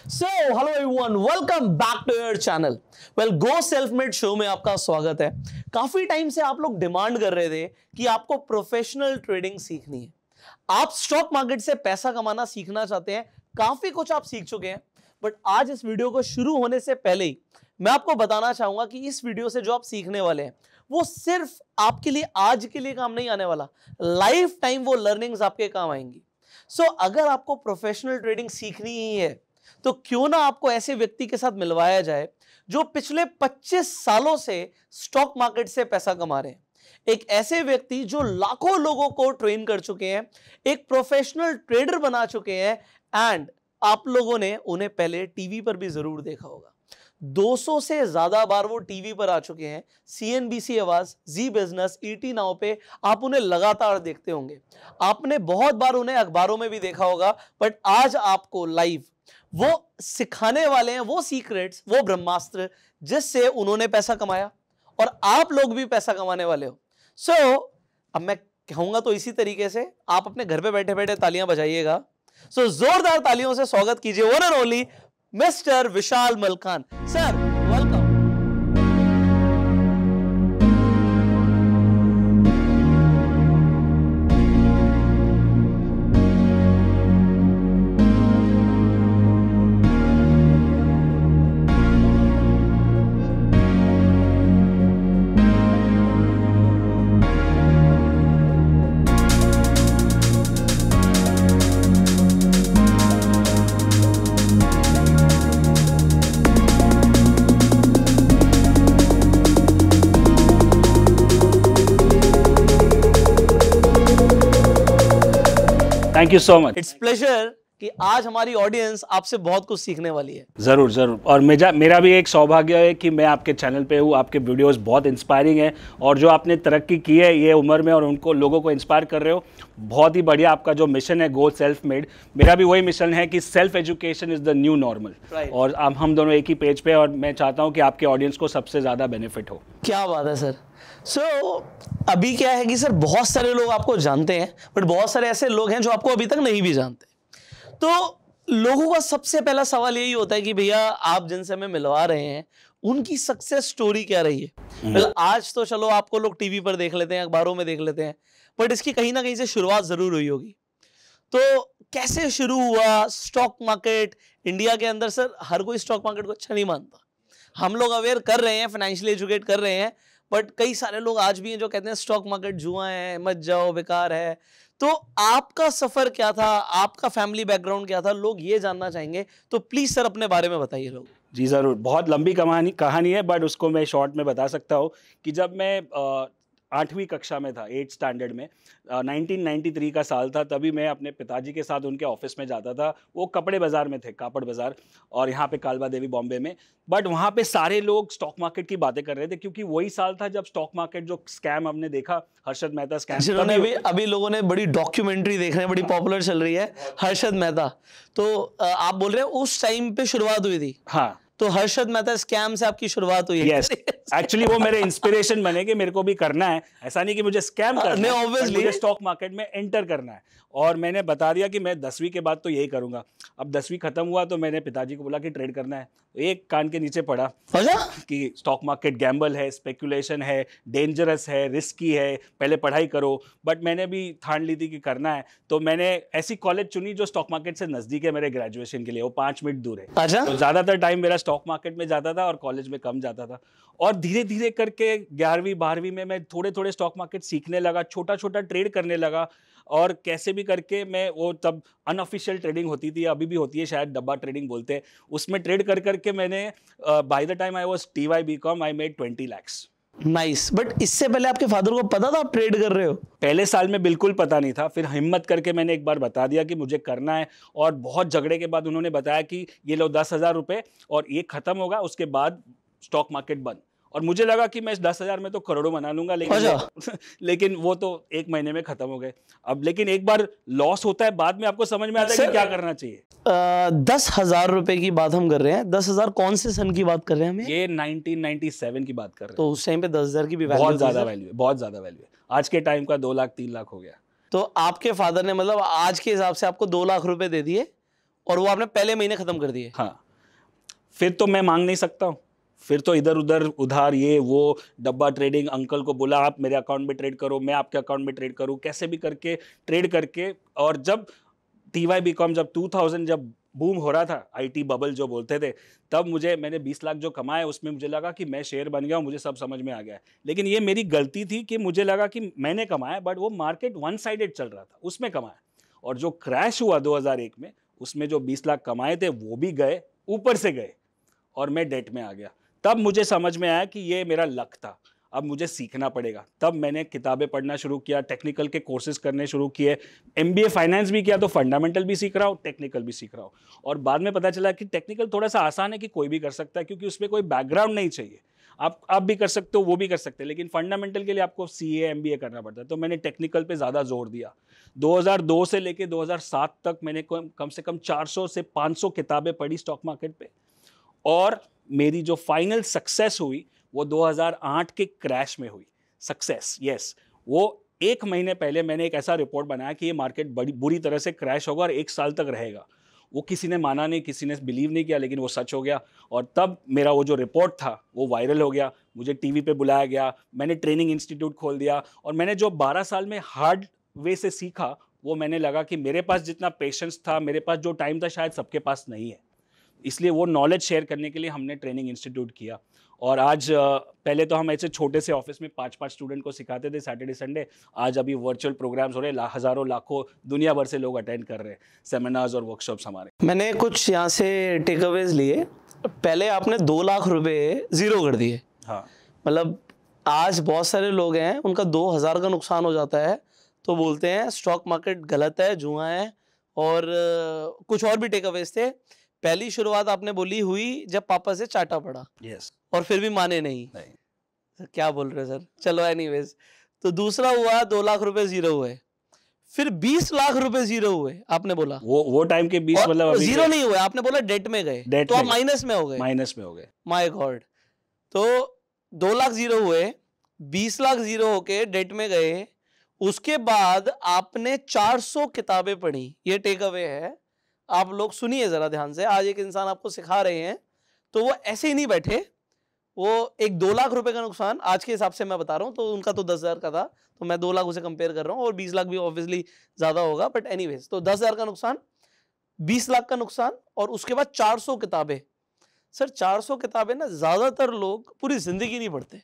So hello everyone, welcome back to your channel. Go self made show में आपका स्वागत है। काफी टाइम से आप लोग डिमांड कर रहे थे कि आपको प्रोफेशनल ट्रेडिंग सीखनी है, आप स्टॉक मार्केट से पैसा कमाना सीखना चाहते हैं। काफी कुछ आप सीख चुके हैं, बट आज इस वीडियो को शुरू होने से पहले ही मैं आपको बताना चाहूंगा कि इस वीडियो से जो आप सीखने वाले हैं वो सिर्फ आपके लिए आज के लिए काम नहीं आने वाला, लाइफ टाइम वो लर्निंग्स आपके काम आएंगी। अगर आपको प्रोफेशनल ट्रेडिंग सीखनी ही है तो क्यों ना आपको ऐसे व्यक्ति के साथ मिलवाया जाए जो पिछले 25 सालों से स्टॉक मार्केट से पैसा कमा रहे हैं। एक ऐसे व्यक्ति जो लाखों लोगों को ट्रेन कर चुके हैं, एक प्रोफेशनल ट्रेडर बना चुके हैं, एंड आप लोगों ने उन्हें पहले टीवी पर भी जरूर देखा होगा। 200 से ज्यादा बार वो टीवी पर आ चुके हैं। CNBC आवाज, जी बिजनेस, ET नाउ पे आप उन्हें लगातार देखते होंगे। आपने बहुत बार उन्हें अखबारों में भी देखा होगा, बट आज आपको लाइव वो सिखाने वाले हैं, वो सीक्रेट्स, वो ब्रह्मास्त्र जिससे उन्होंने पैसा कमाया और आप लोग भी पैसा कमाने वाले हो। अब मैं कहूंगा तो इसी तरीके से आप अपने घर पे बैठे बैठे तालियां बजाइएगा। जोरदार तालियों से स्वागत कीजिए one and only mister Vishal Malkan sir. Welcome. Thank you so much. It's pleasure कि आज हमारी ऑडियंस आपसे बहुत कुछ सीखने वाली है। ज़रूर ज़रूर। और मेरा भी एक सौभाग्य है कि मैं आपके चैनल पे हूँ। आपके वीडियोस बहुत इंस्पायरिंग हैं और जो आपने तरक्की की है ये उम्र में और उनको लोगों को इंस्पायर कर रहे हो, बहुत ही बढ़िया। आपका जो मिशन है गो सेल्फ मेड, मेरा भी वही मिशन है कि self education is the new normal. और हम दोनों एक ही पेज पे, और मैं चाहता हूँ कि आपके ऑडियंस को सबसे ज़्यादा बेनिफिट हो। क्या बात है सर। अभी क्या है कि सर बहुत सारे लोग आपको जानते हैं, बट बहुत सारे ऐसे लोग हैं जो आपको अभी तक नहीं भी जानते। तो लोगों का सबसे पहला सवाल यही होता है कि भैया आप जिनसे हमें मिलवा रहे हैं उनकी सक्सेस स्टोरी क्या रही है। आज तो चलो आपको लोग टीवी पर देख लेते हैं, अखबारों में देख लेते हैं, बट इसकी कहीं ना कहीं से शुरुआत जरूर हुई होगी। तो कैसे शुरू हुआ स्टॉक मार्केट इंडिया के अंदर? सर हर कोई स्टॉक मार्केट को अच्छा नहीं मानता, हम लोग अवेयर कर रहे हैं, फाइनेंशियली एजुकेट कर रहे हैं, बट कई सारे लोग आज भी हैं जो कहते हैं स्टॉक मार्केट जुआ है, मत जाओ, बेकार है। तो आपका सफर क्या था, आपका फैमिली बैकग्राउंड क्या था, लोग ये जानना चाहेंगे। तो प्लीज सर अपने बारे में बताइए लोग। जी ज़रूर। बहुत लंबी कहानी है, बट उसको मैं शॉर्ट में बता सकता हूँ कि जब मैं 8वीं कक्षा में था, 8th स्टैंडर्ड में, 1993 का साल था, तभी मैं अपने पिताजी के साथ उनके ऑफिस में जाता था। वो कपड़े बाज़ार में थे, कापड़ बाज़ार, और यहाँ पे कालवा देवी बॉम्बे में। बट वहाँ पे सारे लोग स्टॉक मार्केट की बातें कर रहे थे, क्योंकि वही साल था जब स्टॉक मार्केट जो स्कैम हमने देखा, हर्षद मेहता स्कैम, जिन्होंने अभी लोगों ने बड़ी डॉक्यूमेंट्री देख रहे हैं, बड़ी पॉपुलर चल रही है, हर्षद मेहता। तो आप बोल रहे हैं उस टाइम पे शुरुआत हुई थी? हाँ। तो हर्षद मेहता स्कैम से आपकी शुरुआत हुई है? यस, एक्चुअली वो मेरे इंस्पिरेशन बने कि मेरे को भी करना है। ऐसा नहीं कि मुझे स्कैम करना है, मुझे स्टॉक मार्केट में एंटर करना है। और मैंने बता दिया कि मैं 10वीं के बाद तो यही करूंगा। अब 10वीं खत्म हुआ तो मैंने पिताजी को बोला कि ट्रेड करना है। एक कान के नीचे पड़ा कि स्टॉक मार्केट गैम्बल है, स्पेकुलेशन है, डेंजरस है, रिस्की है, पहले पढ़ाई करो। बट मैंने भी ठान ली थी कि करना है, तो मैंने ऐसी कॉलेज चुनी जो स्टॉक मार्केट से नजदीक है मेरे ग्रेजुएशन के लिए। वो 5 मिनट दूर है। तो ज्यादातर टाइम मेरा स्टॉक मार्केट में जाता था और कॉलेज में कम जाता था। और धीरे धीरे करके 11वीं 12वीं में मैं थोड़े थोड़े स्टॉक मार्केट सीखने लगा, छोटा छोटा ट्रेड करने लगा। और कैसे भी करके मैं, वो तब अनऑफिशियल ट्रेडिंग होती थी, अभी भी होती है शायद, डब्बा ट्रेडिंग बोलते हैं, उसमें ट्रेड कर करके मैंने by the time I was TY BCom I made 20 lakhs। Nice. But इससे पहले आपके फादर को पता था आप ट्रेड कर रहे हो? पहले साल में बिल्कुल पता नहीं था, फिर हिम्मत करके मैंने एक बार बता दिया कि मुझे करना है। और बहुत झगड़े के बाद उन्होंने बताया कि ये लो 10,000 रुपये और ये खत्म होगा, उसके बाद स्टॉक मार्केट बंद। और मुझे लगा कि मैं इस 10,000 में तो करोड़ों बना लूंगा, लेकिन वो तो 1 महीने में खत्म हो गए। अब लेकिन एक बार लॉस होता है, बाद में आपको समझ में आता है कि क्या करना चाहिए। 10,000 रुपए की बात हम कर रहे हैं। 10,000 कौन से सन की बात कर रहे हैं हम? ये 1997 की बात कर रहे हैं। तो उस टाइम पे 10,000 की भी वैल्यू, बहुत ज्यादा वैल्यू है, बहुत ज्यादा वैल्यू है। आज के टाइम का 2 लाख 3 लाख हो गया। तो आपके फादर ने मतलब आज के हिसाब से आपको 2 लाख रुपए दे दिए और वो आपने पहले महीने खत्म कर दिए। हाँ, फिर तो मैं मांग नहीं सकता हूँ, फिर तो इधर उधर उधार ये वो डब्बा ट्रेडिंग, अंकल को बोला आप मेरे अकाउंट में ट्रेड करो, मैं आपके अकाउंट में ट्रेड करूँ, कैसे भी करके ट्रेड करके। और जब TY-BCom जब 2000 जब बूम हो रहा था, IT बबल जो बोलते थे, तब मैंने 20 लाख जो कमाए उसमें मुझे लगा कि मैं शेर बन गया हूँ, मुझे सब समझ में आ गया है। लेकिन ये मेरी गलती थी कि मुझे लगा कि मैंने कमाया, बट वो मार्केट वन साइडेड चल रहा था, उसमें कमाया। और जो क्रैश हुआ 2001 में, उसमें जो 20 लाख कमाए थे वो भी गए, ऊपर से गए, और मैं डेट में आ गया। तब मुझे समझ में आया कि ये मेरा लक था, अब मुझे सीखना पड़ेगा। तब मैंने किताबें पढ़ना शुरू किया, टेक्निकल के कोर्सेज करने शुरू किए, MBA फाइनेंस भी किया, तो फंडामेंटल भी सीख रहा हूँ, टेक्निकल भी सीख रहा हूँ। और बाद में पता चला कि टेक्निकल थोड़ा सा आसान है, कि कोई भी कर सकता है, क्योंकि उसमें कोई बैकग्राउंड नहीं चाहिए। आप भी कर सकते हो, वो भी कर सकते हैं, लेकिन फंडामेंटल के लिए आपको CA MBA करना पड़ता है। तो मैंने टेक्निकल पे ज़्यादा जोर दिया। 2002 से लेके 2007 तक मैंने कम से कम 400 से 500 किताबें पढ़ी स्टॉक मार्केट पे। और मेरी जो फाइनल सक्सेस हुई वो 2008 के क्रैश में हुई। सक्सेस, यस, वो 1 महीने पहले मैंने एक ऐसा रिपोर्ट बनाया कि ये मार्केट बड़ी बुरी तरह से क्रैश होगा और 1 साल तक रहेगा। वो किसी ने माना नहीं, किसी ने बिलीव नहीं किया, लेकिन वो सच हो गया। और तब मेरा वो जो रिपोर्ट था वो वायरल हो गया, मुझे टीवी पे बुलाया गया, मैंने ट्रेनिंग इंस्टीट्यूट खोल दिया। और मैंने जो 12 साल में हार्ड वे से सीखा, वो मैंने लगा कि मेरे पास जितना पेशेंस था, मेरे पास जो टाइम था, शायद सबके पास नहीं है। इसलिए वो नॉलेज शेयर करने के लिए हमने ट्रेनिंग इंस्टीट्यूट किया। और आज पहले तो हम ऐसे छोटे से ऑफिस में 5-5 स्टूडेंट को सिखाते थे सैटरडे संडे। आज अभी वर्चुअल प्रोग्राम्स हो रहे हैं, हज़ारों लाखों दुनिया भर से लोग अटेंड कर रहे हैं सेमिनार्स और वर्कशॉप्स हमारे। मैंने कुछ यहाँ से टेक अवेज लिए। पहले आपने 2 लाख रुपए जीरो कर दिए। हाँ, मतलब आज बहुत सारे लोग हैं, उनका 2000 का नुकसान हो जाता है तो बोलते हैं स्टॉक मार्केट गलत है, जुआ है। और कुछ और भी टेक अवेज थे। पहली शुरुआत आपने बोली हुई जब पापा से चाटा पड़ा, यस, और फिर भी माने नहीं। सर क्या बोल रहे हो सर, चलो एनीवेज। तो दूसरा हुआ 2 लाख रुपए जीरो हुए, फिर 20 लाख रुपए जीरो हुए आपने बोला। वो टाइम के 20 मतलब जीरो नहीं हुए, आपने बोला डेट में गए, तो आप माइनस में हो गए। माइनस में हो गए, माय गॉड। तो 2 लाख जीरो हुए, 20 लाख जीरो होके डेट में गए। उसके बाद आपने 400 किताबें पढ़ी। ये टेक अवे है, आप लोग सुनिए जरा ध्यान से। आज एक इंसान आपको सिखा रहे हैं, तो वो ऐसे ही नहीं बैठे। वो एक 2 लाख रुपए का नुकसान आज के हिसाब से मैं बता रहा हूं, तो उनका तो 10,000 का था, तो मैं 2 लाख उसे कंपेयर कर रहा हूं, और 20 लाख भी ऑब्वियसली ज्यादा होगा, बट एनीवेज। तो 10,000 का नुकसान, 20 लाख का नुकसान, और उसके बाद 400 किताबें। सर 400 किताबें ना ज्यादातर लोग पूरी जिंदगी नहीं पढ़ते।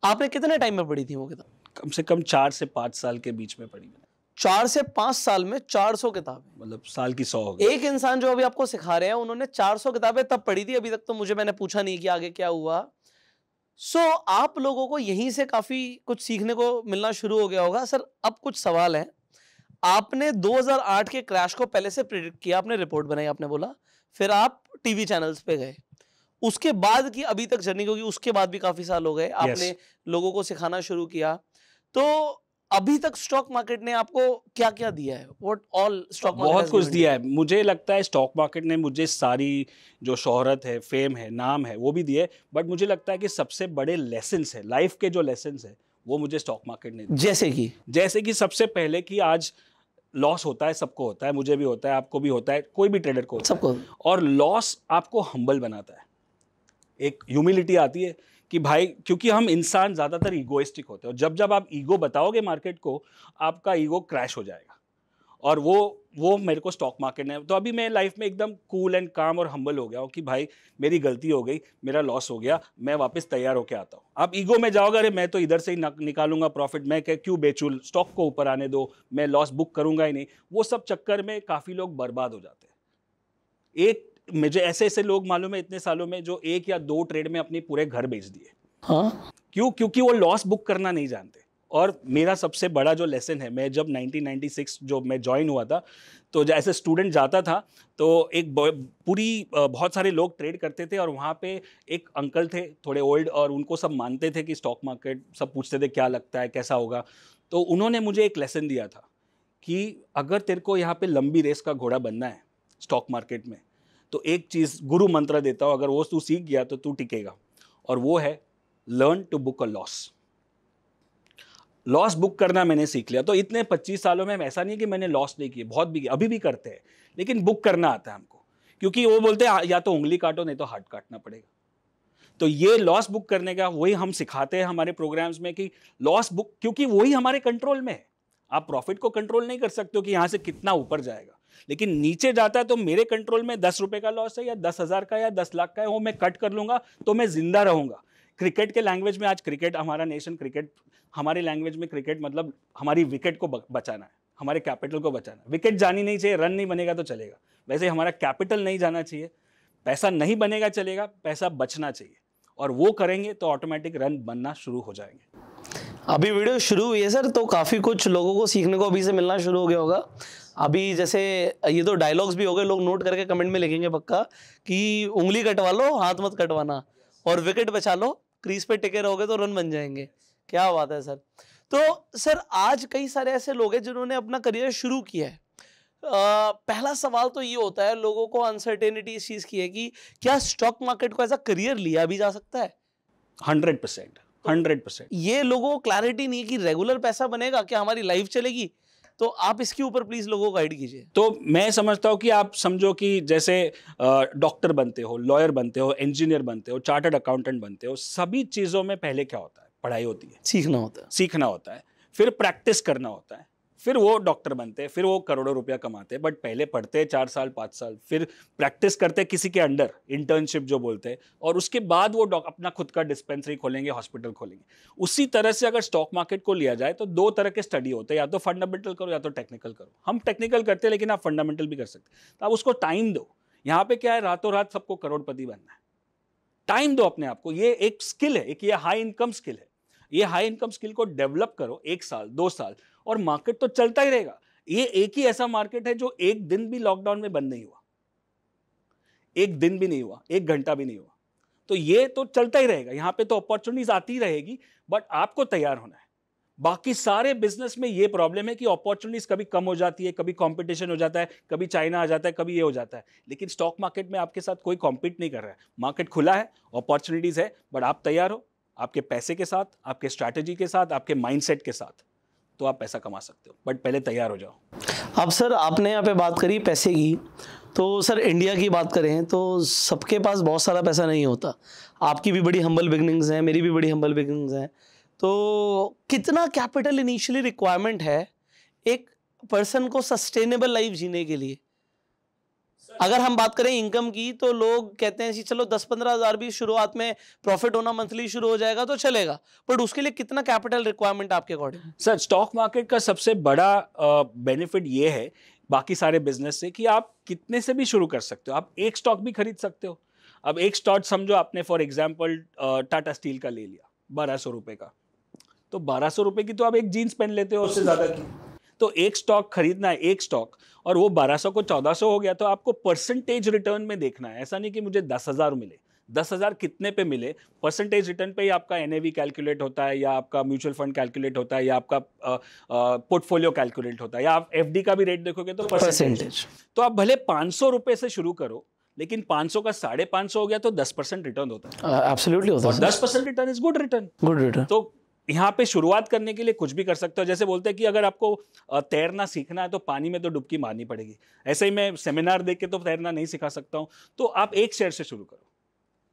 आपने कितने टाइम में पढ़ी थी वो किताब? कम से कम 4 से 5 साल के बीच में पढ़ी मैंने। 4 से 5 साल में 400 किताबें, मतलब साल की 100 हो गई। एक इंसान जो अभी आपको सिखा रहे हैं, उन्होंने 400 किताबें तब पढ़ी थी। अभी तक तो मैंने पूछा नहीं कि आगे क्या हुआ। आप लोगों को यहीं से काफी कुछ सीखने को मिलना शुरू हो गया होगा। सर अब कुछ सवाल है। आपने 2008 के क्रैश को पहले से प्रेडिक्ट किया, आपने रिपोर्ट बनाई, आपने बोला, फिर आप टीवी चैनल्स पे गए। उसके बाद की अभी तक जर्नी, क्योंकि उसके बाद भी काफी साल हो गए, आपने लोगों को सिखाना शुरू किया, तो अभी तक स्टॉक मार्केट ने आपको क्या क्या दिया है? What all stock market? बहुत कुछ दिया है। मुझे लगता है स्टॉक मार्केट ने मुझे सारी जो शोहरत है, फेम है, नाम है, वो भी दिए। बट मुझे लगता है कि सबसे बड़े लेसन्स है, लाइफ के जो लेसन्स है, वो मुझे स्टॉक मार्केट ने दिए। जैसे कि सबसे पहले कि आज लॉस होता है, सबको होता है, मुझे भी होता है, आपको भी होता है, कोई भी ट्रेडर को होता सबको। है। और लॉस आपको हम्बल बनाता है, एक ह्यूमिलिटी आती है कि भाई, क्योंकि हम इंसान ज़्यादातर ईगोइस्टिक होते हैं, और जब आप ईगो बताओगे मार्केट को, आपका ईगो क्रैश हो जाएगा। और वो मेरे को स्टॉक मार्केट ने, तो अभी मैं लाइफ में एकदम कूल एंड काम और हम्बल हो गया हूँ कि भाई मेरी गलती हो गई, मेरा लॉस हो गया, मैं वापस तैयार होकर आता हूँ। आप ईगो में जाओगे, अरे मैं तो इधर से ही निकालूंगा प्रॉफिट, मैं क्यों बेचूं, स्टॉक को ऊपर आने दो, मैं लॉस बुक करूंगा ही नहीं, वो सब चक्कर में काफ़ी लोग बर्बाद हो जाते हैं। मुझे ऐसे लोग मालूम है इतने सालों में, जो 1 या 2 ट्रेड में अपने पूरे घर बेच दिए। हाँ? क्योंकि वो लॉस बुक करना नहीं जानते। और मेरा सबसे बड़ा जो लेसन है, मैं जब 1996 जो मैं ज्वाइन हुआ था, तो जैसे स्टूडेंट जाता था, तो एक बहुत सारे लोग ट्रेड करते थे, और वहाँ पे एक अंकल थे थोड़े ओल्ड, और उनको सब मानते थे कि स्टॉक मार्केट, सब पूछते थे क्या लगता है, कैसा होगा। तो उन्होंने मुझे एक लेसन दिया था कि अगर तेरे को यहाँ पे लंबी रेस का घोड़ा बनना है स्टॉक मार्केट में, तो एक चीज़ गुरु मंत्र देता हूँ, अगर वो तू सीख गया तो तू टिकेगा, और वो है learn to book a loss. Loss book करना मैंने सीख लिया। तो इतने 25 सालों में ऐसा नहीं कि मैंने लॉस नहीं किए, बहुत भी, अभी भी करते हैं, लेकिन बुक करना आता है हमको, क्योंकि वो बोलते हैं या तो उंगली काटो नहीं तो हाथ काटना पड़ेगा। तो ये लॉस बुक करने का वही हम सिखाते हैं हमारे प्रोग्राम्स में कि लॉस बुक, क्योंकि वही हमारे कंट्रोल में है। आप प्रॉफिट को कंट्रोल नहीं कर सकते हो कि यहां से कितना ऊपर जाएगा, लेकिन नीचे जाता है तो मेरे कंट्रोल में 10 रुपए का लॉस है या 10,000 का या 10 लाख का है, वो मैं कट कर लूंगा तो मैं जिंदा रहूंगा। क्रिकेट के लैंग्वेज में, आज क्रिकेट हमारा नेशन क्रिकेट, हमारी लैंग्वेज में क्रिकेट मतलब हमारी विकेट को बचाना है, हमारे कैपिटल को बचाना है। विकेट जानी नहीं चाहिए, रन नहीं बनेगा तो चलेगा, वैसे हमारा कैपिटल नहीं जाना चाहिए, पैसा नहीं बनेगा चलेगा, पैसा बचना चाहिए, और वो करेंगे तो ऑटोमेटिक रन बनना शुरू हो जाएंगे। अभी वीडियो शुरू हुई है सर, तो काफ़ी कुछ लोगों को सीखने को अभी से मिलना शुरू हो गया होगा। अभी जैसे ये तो डायलॉग्स भी हो गए, लोग नोट करके कमेंट में लिखेंगे पक्का कि उंगली कटवा लो, हाथ मत कटवाना, और विकेट बचा लो, क्रीज पे टिके रहोगे तो रन बन जाएंगे। क्या बात है सर। तो सर आज कई सारे ऐसे लोग हैं जिन्होंने अपना करियर शुरू किया है। पहला सवाल तो ये होता है लोगों को, अनसर्टेनिटी इस चीज़ की है कि क्या स्टॉक मार्केट को एज अ करियर लिया भी जा सकता है? 100%। ये लोगों को क्लैरिटी नहीं है कि रेगुलर पैसा बनेगा, क्या हमारी लाइफ चलेगी? तो आप इसके ऊपर प्लीज लोगों को गाइड कीजिए। तो मैं समझता हूँ कि आप समझो कि जैसे डॉक्टर बनते हो, लॉयर बनते हो, इंजीनियर बनते हो, चार्टर्ड अकाउंटेंट बनते हो, सभी चीज़ों में पहले क्या होता है? पढ़ाई होती है, सीखना होता है, फिर प्रैक्टिस करना होता है, फिर वो डॉक्टर बनते हैं, फिर वो करोड़ों रुपया कमाते हैं। बट पहले पढ़ते हैं 4 साल 5 साल, फिर प्रैक्टिस करते हैं किसी के अंडर, इंटर्नशिप जो बोलते हैं, और उसके बाद वो अपना खुद का डिस्पेंसरी खोलेंगे, हॉस्पिटल खोलेंगे। उसी तरह से अगर स्टॉक मार्केट को लिया जाए तो 2 तरह के स्टडी होते हैं, या तो फंडामेंटल करो या तो टेक्निकल करो। हम टेक्निकल करते हैं लेकिन आप फंडामेंटल भी कर सकते हैं, तो आप उसको टाइम दो। यहाँ पे क्या है, रातों रात सबको करोड़पति बनना है, टाइम दो अपने आप को। ये एक स्किल है, एक ये हाई इनकम स्किल है। ये हाई इनकम स्किल को डेवलप करो 1 साल 2 साल, और मार्केट तो चलता ही रहेगा। ये एक ही ऐसा मार्केट है जो एक दिन भी लॉकडाउन में बंद नहीं हुआ, एक दिन भी नहीं हुआ, 1 घंटा भी नहीं हुआ। तो ये तो चलता ही रहेगा। यहाँ पे तो अपॉर्चुनिटीज आती रहेगी, बट आपको तैयार होना है। बाकी सारे बिजनेस में ये प्रॉब्लम है कि अपॉर्चुनिटीज कभी कम हो जाती है, कभी कंपटीशन हो जाता है, कभी चाइना आ जाता है, कभी ये हो जाता है। लेकिन स्टॉक मार्केट में आपके साथ कोई कॉम्पीट नहीं कर रहा है। मार्केट खुला है, अपॉर्चुनिटीज है, बट आप तैयार हो आपके पैसे के साथ, आपके स्ट्रैटेजी के साथ, आपके माइंडसेट के साथ, तो आप पैसा कमा सकते हो। बट पहले तैयार हो जाओ। अब सर आपने यहाँ पे बात करी पैसे की, तो सर इंडिया की बात करें तो सबके पास बहुत सारा पैसा नहीं होता। आपकी भी बड़ी हम्बल बिगनिंग्स हैं, मेरी भी बड़ी हम्बल बिगनिंग्स हैं। तो कितना कैपिटल इनिशियली रिक्वायरमेंट है एक पर्सन को सस्टेनेबल लाइफ जीने के लिए? अगर हम बात करें इनकम की, तो लोग कहते हैं कि चलो 10-15 हज़ार भी शुरुआत में प्रॉफिट होना मंथली शुरू हो जाएगा तो चलेगा, बट उसके लिए कितना कैपिटल रिक्वायरमेंट आपके अकॉर्डिंग? सर स्टॉक मार्केट का सबसे बड़ा बेनिफिट ये है बाकी सारे बिजनेस से कि आप कितने से भी शुरू कर सकते हो। आप एक स्टॉक भी खरीद सकते हो। अब एक स्टॉक समझो आपने फॉर एग्जाम्पल टाटा स्टील का ले लिया 1200 रुपए का, तो 1200 रुपए की तो आप एक जीन्स पहन लेते हो, उससे ज्यादा की। तो एक स्टॉक खरीदना है, एक स्टॉक, और वो 1200 को 1400 हो गया, तो आपको परसेंटेज रिटर्न में देखना है। ऐसा नहीं कि मुझे 10,000 मिले, 10,000 कितने पे मिले, परसेंटेज रिटर्न पे ही आपका एनएवी कैलकुलेट होता है, या आपका म्यूचुअल फंड कैलकुलेट होता है, या आपका पोर्टफोलियो कैलकुलेट होता है, या आप एफडी का भी रेट देखोगे तो परसेंटेज। तो आप भले 500 रुपए से शुरू करो, लेकिन 500 का 550 हो गया तो 10% रिटर्न होता है। एब्सोल्युटली होता है। 10% रिटर्न इज गुड रिटर्न। तो यहाँ पे शुरुआत करने के लिए कुछ भी कर सकते हो। जैसे बोलते हैं कि अगर आपको तैरना सीखना है तो पानी में तो डुबकी मारनी पड़ेगी। ऐसे ही मैं सेमिनार देख के तो तैरना नहीं सिखा सकता हूँ। तो आप 1 शेयर से शुरू करो,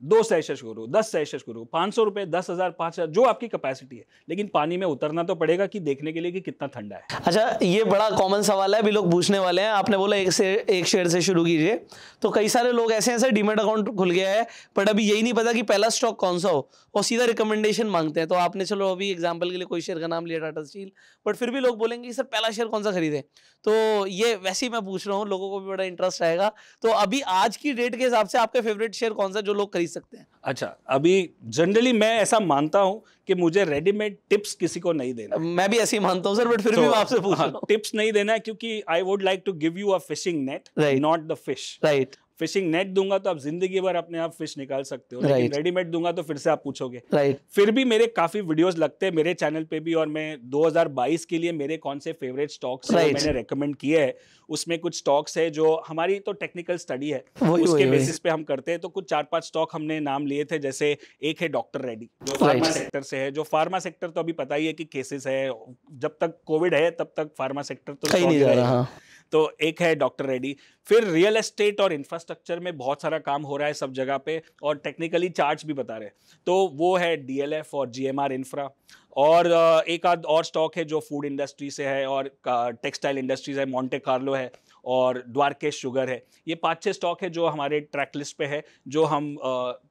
2 शेयर से शुरू करो, 10 शेयर से शुरू करो, 500 रुपए, 10,000, 5,000, जो आपकी कैपेसिटी है, लेकिन पानी में उतरना तो पड़ेगा कि देखने के लिए कि कितना ठंडा है। अच्छा, ये बड़ा कॉमन सवाल है, अभी लोग पूछने वाले हैं। आपने बोला 1 शेयर से शुरू कीजिए, तो कई सारे लोग ऐसे हैं सर डीमैट अकाउंट खुल गया है, बट अभी यही नहीं पता कि पहला स्टॉक कौन सा हो, और सीधा रिकमेंडेशन मांगते हैं। तो आपने चलो अभी एग्जाम्पल के लिए कोई शेयर का नाम लिया, टाटा स्टील, बट फिर भी लोग बोलेंगे कि सर पहला शेयर कौन सा खरीदे। तो ये वैसे ही मैं पूछ रहा हूँ, लोगों को भी बड़ा इंटरेस्ट आएगा। तो अभी आज की डेट के हिसाब से आपका फेवरेट शेयर कौन सा जो लोग खरीद सकते हैं? अच्छा, अभी जनरली मैं ऐसा मानता हूं कि मुझे रेडीमेड टिप्स किसी को नहीं देना। मैं भी ऐसे ही मानता हूं सर, बट फिर भी मैं आपसे पूछ रहा हूं। टिप्स नहीं देना है, क्योंकि I would like to give you a fishing net, not the fish. Right. Fishing net दूंगा तो आप जिंदगी भर अपने आप फिश निकाल सकते हो, लेकिन रेडीमेड दूंगा तो फिर से आप पूछोगे। फिर भी मेरे काफी वीडियोस लगते हैं मेरे चैनल पे भी, और मैं 2022 के लिए मेरे कौन से फेवरेट स्टॉक्स मैंने रेकमेंड किए हैं, उसमें कुछ स्टॉक्स है जो हमारी तो टेक्निकल स्टडी है उसके बेसिस पे हम करते हैं। तो कुछ 4-5 स्टॉक हमने नाम लिए थे, जैसे एक है डॉक्टर रेड्डी जो फार्मा सेक्टर से है। जो फार्मा सेक्टर तो अभी पता ही है कि केसेस है, जब तक कोविड है तब तक फार्मा सेक्टर तो कहीं नहीं जा रहा। तो एक है डॉक्टर रेड्डी। फिर रियल एस्टेट और इंफ्रास्ट्रक्चर में बहुत सारा काम हो रहा है सब जगह पे, और टेक्निकली चार्ट्स भी बता रहे हैं, तो वो है डीएलएफ और जीएमआर इंफ्रा। और एक आध और स्टॉक है जो फूड इंडस्ट्री से है और टेक्सटाइल इंडस्ट्रीज है, मॉन्टे कार्लो है और द्वारकेश शुगर है। ये 5-6 स्टॉक है जो हमारे ट्रैक लिस्ट पे है, जो हम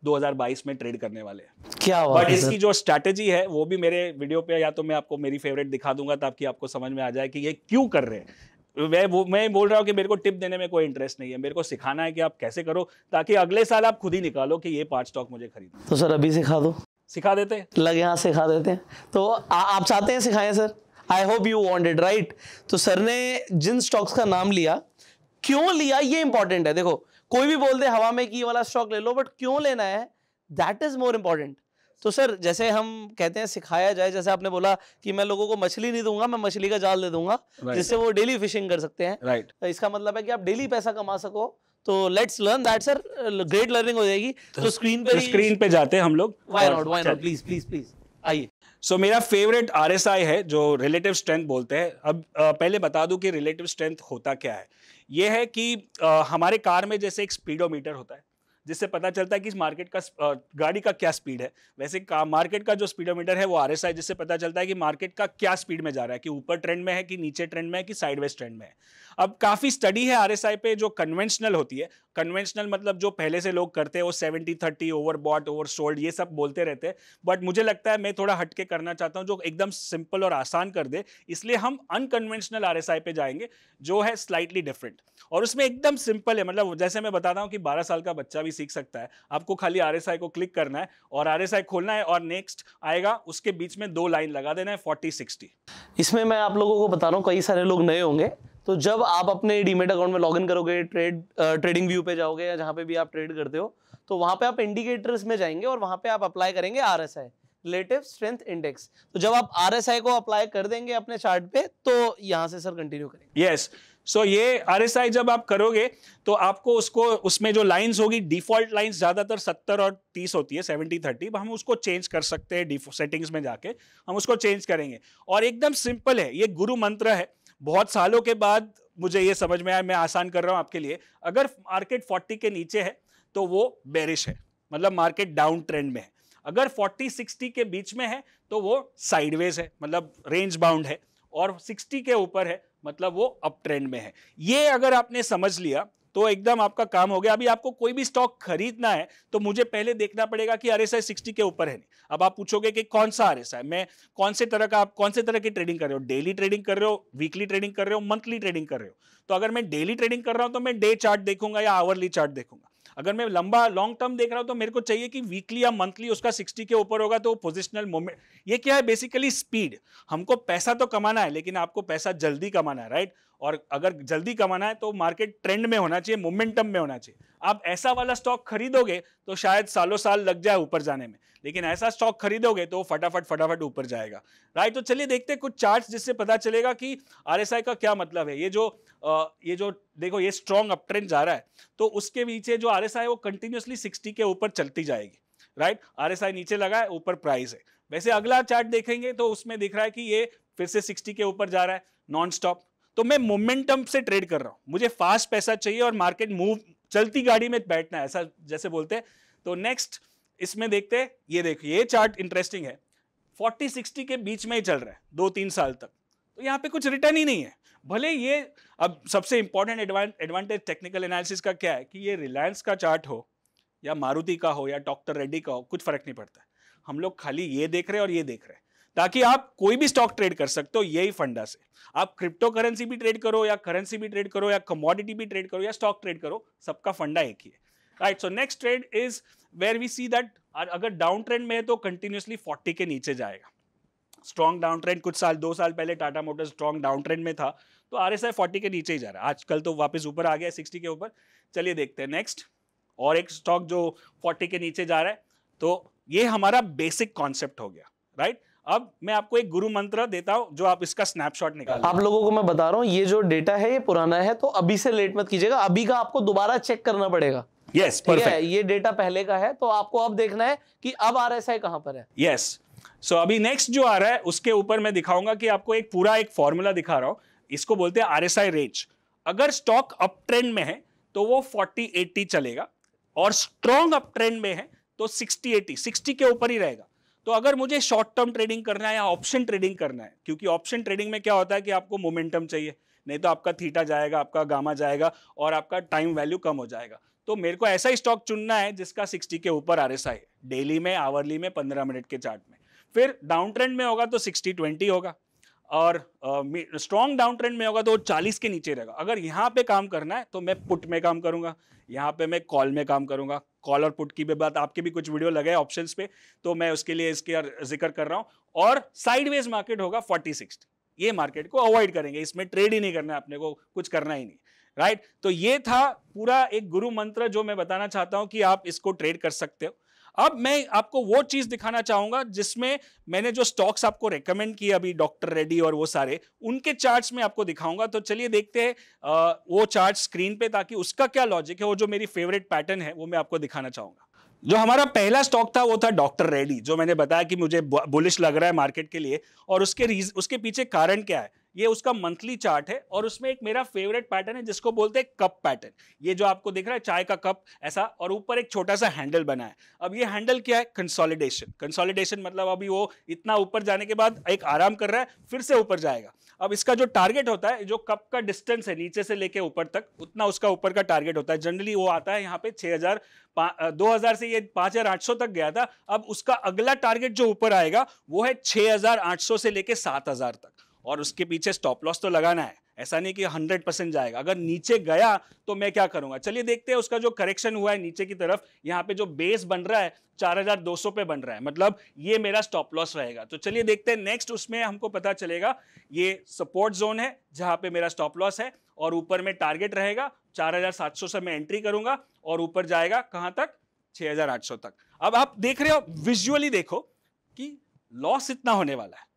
2022 में ट्रेड करने वाले हैं। क्या बात है। बट इसकी जो स्ट्रैटेजी है वो भी मेरे वीडियो पे, या तो मैं आपको मेरी फेवरेट दिखा दूंगा ताकि आपको समझ में आ जाए कि ये क्यों कर रहे हैं। मैं बोल रहा हूँ कि मेरे को टिप देने में कोई इंटरेस्ट नहीं है, मेरे को सिखाना है कि आप कैसे करो ताकि अगले साल आप खुद ही निकालो कि ये 5 स्टॉक मुझे खरीदना। तो सर अभी सिखा दो। सिखा देते हैं, लगे हाथ सिखा देते हैं। तो आप चाहते हैं सिखाएं sir? I hope you wanted, right. तो सर ने जिन स्टॉक्स का नाम लिया, क्यों लिया ये इंपॉर्टेंट है। देखो कोई भी बोल दे हवा में कि ये वाला स्टॉक ले लो, बट क्यों लेना है दैट इज मोर इंपॉर्टेंट। तो सर जैसे हम कहते हैं सिखाया जाए, जैसे आपने बोला कि मैं लोगों को मछली नहीं दूंगा, मैं मछली का जाल दे दूंगा जिससे वो डेली फिशिंग कर सकते हैं। राइट। इसका मतलब है कि आप डेली पैसा कमा सको। तो let's learn that sir, great learning हो जाएगी। तो स्क्रीन पे जाते हैं हम लोग। Why not, please please please आइए। सो मेरा फेवरेट RSI है जो रिलेटिव स्ट्रेंथ बोलते हैं। अब पहले बता दूं कि रिलेटिव स्ट्रेंथ होता क्या है। ये है कि हमारे कार में जैसे एक स्पीडोमीटर होता है जिससे पता चलता है कि इस मार्केट का गाड़ी का क्या स्पीड है, वैसे मार्केट का जो स्पीडोमीटर है वो RSI, जिससे पता चलता है कि मार्केट का क्या स्पीड में जा रहा है, कि ऊपर ट्रेंड में है कि नीचे ट्रेंड में है कि साइडवेज ट्रेंड में है। अब काफी स्टडी है RSI पे जो कन्वेंशनल होती है। कन्वेंशनल मतलब जो पहले से लोग करते हैं वो 70-30 ओवरबॉट ओवरसोल्ड ये सब बोलते रहते हैं, बट मुझे लगता है मैं थोड़ा हटके करना चाहता हूं जो एकदम सिंपल और आसान कर दे, इसलिए हम अनकन्वेंशनल RSI पे जाएंगे जो है स्लाइटली डिफरेंट, और उसमें एकदम सिंपल है। मतलब जैसे मैं बताता हूं कि 12 साल का बच्चा भी सीख सकता है। आपको खाली RSI को क्लिक करना है और RSI खोलना है और नेक्स्ट आएगा, उसके बीच में 2 लाइन लगा देना है 40-60। इसमें मैं आप लोगों को बता रहा हूँ, कई सारे लोग नए होंगे, तो जब आप अपने डीमेट अकाउंट में लॉगिन करोगे, ट्रेडिंग व्यू पे जाओगे या जहां पे भी आप ट्रेड करते हो, तो वहां पे आप इंडिकेटर्स में जाएंगे और वहां पे आप अप्लाई करेंगे RSI, रिलेटिव स्ट्रेंथ इंडेक्स। तो जब आप RSI को अप्लाई कर देंगे अपने चार्ट पे, तो यहां से सर कंटिन्यू करेंगे। यस। सो ये RSI जब आप करोगे तो आपको उसको उसमें जो लाइंस होगी, डिफॉल्ट लाइंस ज्यादातर 70 और 30 होती है, 70-30। हम उसको चेंज कर सकते हैं सेटिंग्स में जाके, हम उसको चेंज करेंगे। और एकदम सिंपल है, ये गुरु मंत्र है। बहुत सालों के बाद मुझे ये समझ में आया, मैं आसान कर रहा हूं आपके लिए। अगर मार्केट 40 के नीचे है तो वो बेरिश है, मतलब मार्केट डाउन ट्रेंड में है। अगर 40-60 के बीच में है तो वो साइडवेज है, मतलब रेंज बाउंड है। और 60 के ऊपर है मतलब वो अप ट्रेंड में है। ये अगर आपने समझ लिया तो एकदम आपका काम हो गया। अभी आपको कोई भी स्टॉक खरीदना है तो मुझे पहले देखना पड़ेगा कि RSI 60 के ऊपर है नहीं। अब आप पूछोगे कि कौन सा RSI, मैं कौन से तरह की ट्रेडिंग कर रहे हो, डेली ट्रेडिंग कर रहे हो, वीकली ट्रेडिंग कर रहे हो, मंथली ट्रेडिंग कर रहे हो। तो अगर मैं डेली ट्रेडिंग कर रहा हूं तो मैं डे चार्ट देखूंगा या आवरली चार्ट देखूंगा। अगर मैं लॉन्ग टर्म देख रहा हूं तो मेरे को चाहिए कि वीकली या मंथली उसका 60 के ऊपर होगा, तो पोजिशनल मोमेंट। ये क्या है, बेसिकली स्पीड। हमको पैसा तो कमाना है लेकिन आपको पैसा जल्दी कमाना है, राइट। और अगर जल्दी कमाना है तो मार्केट ट्रेंड में होना चाहिए, मोमेंटम में होना चाहिए। आप ऐसा वाला स्टॉक खरीदोगे तो शायद सालों साल लग जाए ऊपर जाने में, लेकिन ऐसा स्टॉक खरीदोगे तो फटाफट ऊपर जाएगा, राइट। तो चलिए देखते हैं कुछ चार्ट्स जिससे पता चलेगा कि RSI का क्या मतलब है। ये जो देखो, ये स्ट्रॉन्ग अप ट्रेंड जा रहा है, तो उसके पीछे जो RSI है वो कंटिन्यूअसली 60 के ऊपर चलती जाएगी, राइट। RSI नीचे लगा है, ऊपर प्राइस है। वैसे अगला चार्ट देखेंगे तो उसमें दिख रहा है कि ये फिर से 60 के ऊपर जा रहा है नॉन स्टॉप। तो मैं मोमेंटम से ट्रेड कर रहा हूं, मुझे फास्ट पैसा चाहिए और मार्केट मूव, चलती गाड़ी में बैठना है, ऐसा जैसे बोलते हैं। तो नेक्स्ट इसमें देखते हैं, ये देखिए ये चार्ट इंटरेस्टिंग है। 40-60 के बीच में ही चल रहा है 2-3 साल तक, तो यहाँ पे कुछ रिटर्न ही नहीं है। भले ये, अब सबसे इंपॉर्टेंट एडवांटेज टेक्निकल एनालिसिस का क्या है कि ये रिलायंस का चार्ट हो या मारुति का हो या डॉक्टर रेड्डी का हो, कुछ फर्क नहीं पड़ता है। हम लोग खाली ये देख रहे हैं और ये देख रहे हैं, ताकि आप कोई भी स्टॉक ट्रेड कर सकते हो यही फंडा से। आप क्रिप्टो करेंसी भी ट्रेड करो या करेंसी भी ट्रेड करो या कमोडिटी भी ट्रेड करो या स्टॉक ट्रेड करो, सबका फंडा एक ही है, right. So next trade is where we see that अगर डाउन ट्रेंड में है तो कंटिन्यूअसली 40 के नीचे जाएगा। स्ट्रॉन्ग डाउन ट्रेंड, कुछ 2 साल पहले Tata Motors strong down trend में था, तो RSI 40 के नीचे ही जा रहा है। आजकल तो वापस ऊपर आ गया 60 के ऊपर। चलिए देखते हैं नेक्स्ट, और एक स्टॉक जो 40 के नीचे जा रहा है। तो ये हमारा बेसिक कॉन्सेप्ट हो गया, राइट। अब मैं आपको एक गुरु मंत्र देता हूं जो आप इसका स्नैपशॉट निकाल। आप लोगों को मैं बता रहा हूं, ये जो डेटा है ये पुराना है, तो अभी से लेट मत कीजिएगा, अभी का आपको दोबारा चेक करना पड़ेगा। यस, ठीक है, परफेक्ट। ये डेटा पहले का है, तो आपको अब देखना है कि अब RSI कहां पर है। यस, सो अभी नेक्स्ट जो आ रहा है उसके ऊपर मैं दिखाऊंगा कि आपको एक पूरा एक फॉर्मूला दिखा रहा हूं, इसको बोलते हैं RSI रेंज। अगर स्टॉक अप ट्रेंड में है तो वो 40-80 चलेगा, और स्ट्रॉन्ग अप ट्रेंड में है तो 60-80, 60 के ऊपर ही रहेगा। तो अगर मुझे शॉर्ट टर्म ट्रेडिंग करना है या ऑप्शन ट्रेडिंग करना है, क्योंकि ऑप्शन ट्रेडिंग में क्या होता है कि आपको मोमेंटम चाहिए, नहीं तो आपका थीटा जाएगा, आपका गामा जाएगा और आपका टाइम वैल्यू कम हो जाएगा। तो मेरे को ऐसा ही स्टॉक चुनना है जिसका 60 के ऊपर RSI है, डेली में, आवरली में, 15 मिनट के चार्ट में। फिर डाउन ट्रेंड में होगा तो 60-20 होगा, और स्ट्रॉन्ग डाउन ट्रेंड में होगा तो 40 के नीचे रहेगा। अगर यहाँ पे काम करना है तो मैं पुट में काम करूंगा, यहाँ पे मैं कॉल में काम करूंगा। कॉल और पुट की भी बात, आपके भी कुछ वीडियो लगे ऑप्शंस पे, तो मैं उसके लिए इसके जिक्र कर रहा हूं। और साइडवेज मार्केट होगा 40-60, ये मार्केट को अवॉइड करेंगे, इसमें ट्रेड ही नहीं करना है, अपने को कुछ करना ही नहीं, राइट। तो ये था पूरा एक गुरु मंत्र जो मैं बताना चाहता हूं कि आप इसको ट्रेड कर सकते हो। अब मैं आपको वो चीज दिखाना चाहूंगा जिसमें मैंने जो स्टॉक्स आपको रेकमेंड किए अभी, डॉक्टर रेड्डी और वो सारे, उनके चार्ट्स में आपको दिखाऊंगा। तो चलिए देखते हैं वो चार्ट स्क्रीन पे, ताकि उसका क्या लॉजिक है, वो जो मेरी फेवरेट पैटर्न है वो मैं आपको दिखाना चाहूंगा। जो हमारा पहला स्टॉक था वो था डॉक्टर रेड्डी, जो मैंने बताया कि मुझे बुलिश लग रहा है मार्केट के लिए, और उसके पीछे कारण क्या है। ये उसका मंथली चार्ट है, और उसमें एक मेरा फेवरेट पैटर्न है जिसको बोलते हैं कप पैटर्न। ये जो आपको दिख रहा है चाय का कप ऐसा, और ऊपर एक छोटा सा हैंडल बना है। अब ये हैंडल क्या है? कंसोलिडेशन। कंसोलिडेशन मतलब अभी वो इतना ऊपर जाने के बाद एक आराम कर रहा है, फिर से ऊपर जाएगा। अब इसका जो टारगेट होता है, जो कप का डिस्टेंस है नीचे से लेके ऊपर तक, उतना उसका ऊपर का टारगेट होता है। जनरली वो आता है यहाँ पे 2000 से ये 5800 तक गया था। अब उसका अगला टारगेट जो ऊपर आएगा वो है 6800 से लेके 7000 तक, और उसके पीछे स्टॉप लॉस तो लगाना है। ऐसा नहीं कि 100% जाएगा। अगर नीचे गया तो मैं क्या करूंगा, चलिए देखते हैं। उसका जो करेक्शन हुआ है नीचे की तरफ, यहाँ पे जो बेस बन रहा है 4200 पे बन रहा है, मतलब ये मेरा स्टॉप लॉस रहेगा। तो चलिए देखते हैं नेक्स्ट, उसमें हमको पता चलेगा ये सपोर्ट जोन है जहां पे मेरा स्टॉप लॉस है, और ऊपर में टारगेट रहेगा 4700 से मैं एंट्री करूंगा, और ऊपर जाएगा कहां तक? 6800 तक। अब आप देख रहे हो, विजुअली देखो कि लॉस इतना होने वाला है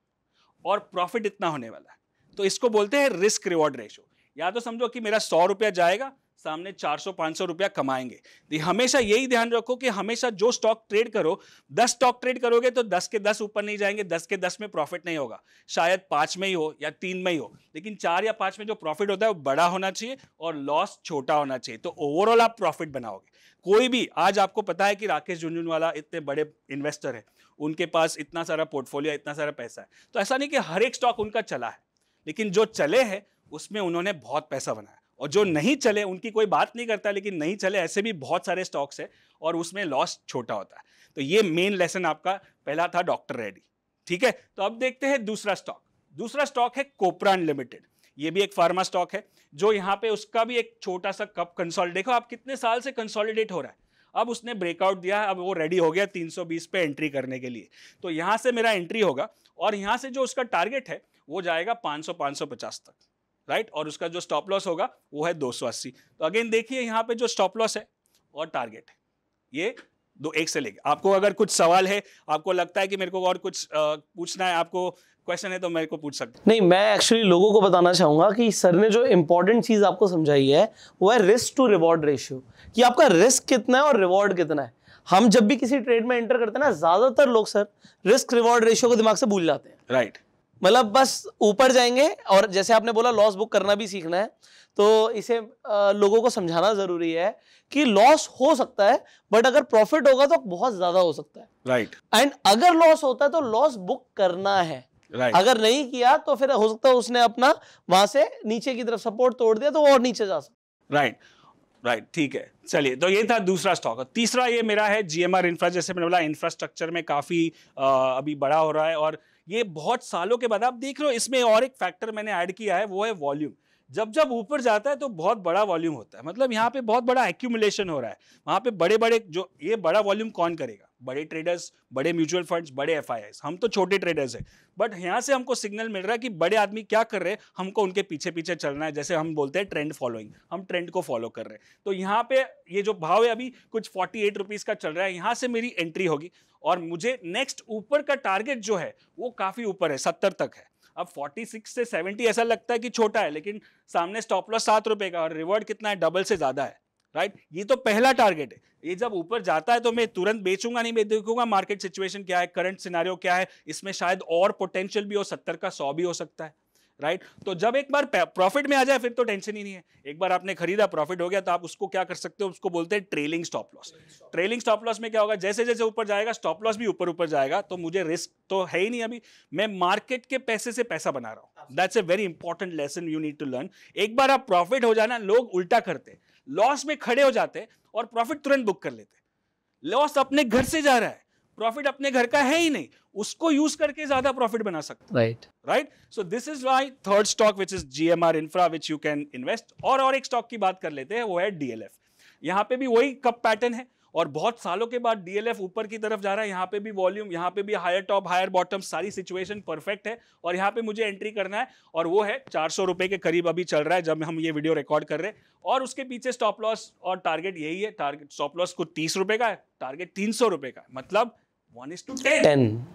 और प्रॉफिट इतना होने वाला है। तो इसको बोलते हैं रिस्क रिवॉर्ड रेशियो। या तो समझो कि मेरा 100 रुपया जाएगा, सामने 400-500 रुपया कमाएंगे। तो हमेशा यही ध्यान रखो कि हमेशा जो स्टॉक ट्रेड करो, 10 स्टॉक ट्रेड करोगे तो 10 के 10 ऊपर नहीं जाएंगे, 10 के 10 में प्रॉफिट नहीं होगा। शायद 5 में ही हो या 3 में ही हो, लेकिन 4 या 5 में जो प्रॉफिट होता है वो बड़ा होना चाहिए और लॉस छोटा होना चाहिए। तो ओवरऑल आप प्रॉफिट बनाओगे। कोई भी, आज आपको पता है कि राकेश झुनझुनवाला इतने बड़े इन्वेस्टर है, उनके पास इतना सारा पोर्टफोलियो, इतना सारा पैसा है। तो ऐसा नहीं कि हर एक स्टॉक उनका चला है, लेकिन जो चले हैं उसमें उन्होंने बहुत पैसा बनाया, और जो नहीं चले उनकी कोई बात नहीं करता, लेकिन नहीं चले ऐसे भी बहुत सारे स्टॉक्स है और उसमें लॉस छोटा होता है। तो ये मेन लेसन आपका पहला था डॉक्टर रेड्डी। ठीक है, तो अब देखते हैं दूसरा स्टॉक। दूसरा स्टॉक है कोपरान लिमिटेड। ये भी एक फार्मा स्टॉक है, जो यहाँ पे उसका भी एक छोटा सा कप कंसोलिडेट, देखो आप कितने साल से कंसोलिडेट हो रहा है। अब उसने ब्रेकआउट दिया है, अब वो रेडी हो गया 320 पे एंट्री करने के लिए। तो यहां से मेरा एंट्री होगा, और यहां से जो उसका टारगेट है वो जाएगा 500-550 तक, राइट। और उसका जो स्टॉप लॉस होगा वो है 280। तो अगेन देखिए यहाँ पे जो स्टॉप लॉस है और टारगेट है, ये एक से लेके। आपको अगर कुछ सवाल है, आपको लगता है कि मेरे को और कुछ पूछना है, आपको क्वेश्चन है, तो मेरे को पूछ सकते हैं। नहीं, मैं एक्चुअली लोगों को बताना चाहूंगा कि सर ने जो इंपॉर्टेंट चीज आपको समझाई है वो है रिस्क टू रिवॉर्ड रेशियो, कि आपका रिस्क कितना है और रिवॉर्ड कितना है। हम जब भी किसी ट्रेड में एंटर करते हैं ना, ज्यादातर लोग सर रिस्क रिवॉर्ड रेशियो को दिमाग से भूल जाते हैं, राइट। मतलब बस ऊपर जाएंगे, और जैसे आपने बोला लॉस बुक करना भी सीखना है, तो इसे लोगों को समझाना जरूरी है कि लॉस हो सकता है, बट अगर प्रॉफिट होगा तो बहुत ज्यादा हो सकता है, राइट। एंड अगर लॉस होता है तो लॉस बुक करना है, राइट। अगर नहीं किया तो फिर हो सकता है उसने अपना वहां से नीचे की तरफ सपोर्ट तोड़ दिया तो वो और नीचे जा सकता। राइट, राइट, ठीक है। चलिए, तो ये था दूसरा स्टॉक। तीसरा ये मेरा है GMR इंफ्रा। जैसे मैंने बोला, इंफ्रास्ट्रक्चर में काफी अभी बड़ा हो रहा है, और ये बहुत सालों के बाद आप देख रहे हो। इसमें और एक फैक्टर मैंने ऐड किया है, वो है वॉल्यूम। जब जब ऊपर जाता है तो बहुत बड़ा वॉल्यूम होता है, मतलब यहाँ पे बहुत बड़ा एक्यूमुलेशन हो रहा है। वहाँ पे बड़े बड़े जो ये बड़ा वॉल्यूम कौन करेगा? बड़े ट्रेडर्स, बड़े म्यूचुअल फंड्स, बड़े एफआईआईस। हम तो छोटे ट्रेडर्स हैं, बट यहाँ से हमको सिग्नल मिल रहा है कि बड़े आदमी क्या कर रहे हैं, हमको उनके पीछे पीछे चलना है। जैसे हम बोलते हैं ट्रेंड फॉलोइंग, हम ट्रेंड को फॉलो कर रहे हैं। तो यहाँ पे ये जो भाव है अभी कुछ 48 रुपीज का चल रहा है, यहाँ से मेरी एंट्री होगी और मुझे नेक्स्ट ऊपर का टारगेट जो है वो काफी ऊपर है, 70 तक है। अब 46 से 70 ऐसा लगता है कि छोटा है, लेकिन सामने स्टॉप लॉस 7 रुपए का और रिवॉर्ड कितना है, डबल से ज्यादा है, राइट। ये तो पहला टारगेट है। ये जब ऊपर जाता है तो मैं तुरंत बेचूंगा नहीं, मैं देखूंगा मार्केट सिचुएशन क्या है, करंट सिनेरियो क्या है, इसमें शायद और पोटेंशियल भी हो, 70 का 100 भी हो सकता है, राइट। तो जब एक बार प्रॉफिट में आ जाए फिर तो टेंशन ही नहीं है। एक बार आपने खरीदा, प्रॉफिट हो गया, तो आप उसको क्या कर सकते हो, उसको बोलते हैं trailing stop loss. Trailing stop loss में क्या होगा, जैसे जैसे ऊपर जाएगा स्टॉप लॉस भी ऊपर ऊपर जाएगा, तो मुझे रिस्क तो है ही नहीं। अभी मैं मार्केट के पैसे से पैसा बना रहा हूं। That's a very important lesson you need to learn. एक बार आप प्रॉफिट हो जाना, लोग उल्टा करते, लॉस में खड़े हो जाते और प्रॉफिट तुरंत बुक कर लेते। लॉस अपने घर से जा रहा है, प्रॉफिट अपने घर का है ही नहीं, उसको यूज करके ज्यादा प्रॉफिट बना सकते, right. So this is why third stock which is GMR infra which you can invest. और एक स्टॉक की बात कर लेते हैं, वो है डीएलएफ। यहाँ पे भी वही कप पैटर्न है और बहुत सालों के बाद डीएलएफ ऊपर की तरफ जा रहा है। यहाँ पे भी वॉल्यूम, यहाँ पे भी हायर टॉप हायर बॉटम, सारी सिचुएशन परफेक्ट है और यहाँ पे मुझे एंट्री करना है और वो है 400 रुपए के करीब अभी चल रहा है जब हम ये वीडियो रिकॉर्ड कर रहे हैं। और उसके पीछे स्टॉप लॉस और टारगेट यही है। टारगेट स्टॉप लॉस को 30 रुपए का है, टारगेट 300 रुपए का है, मतलब 1:10।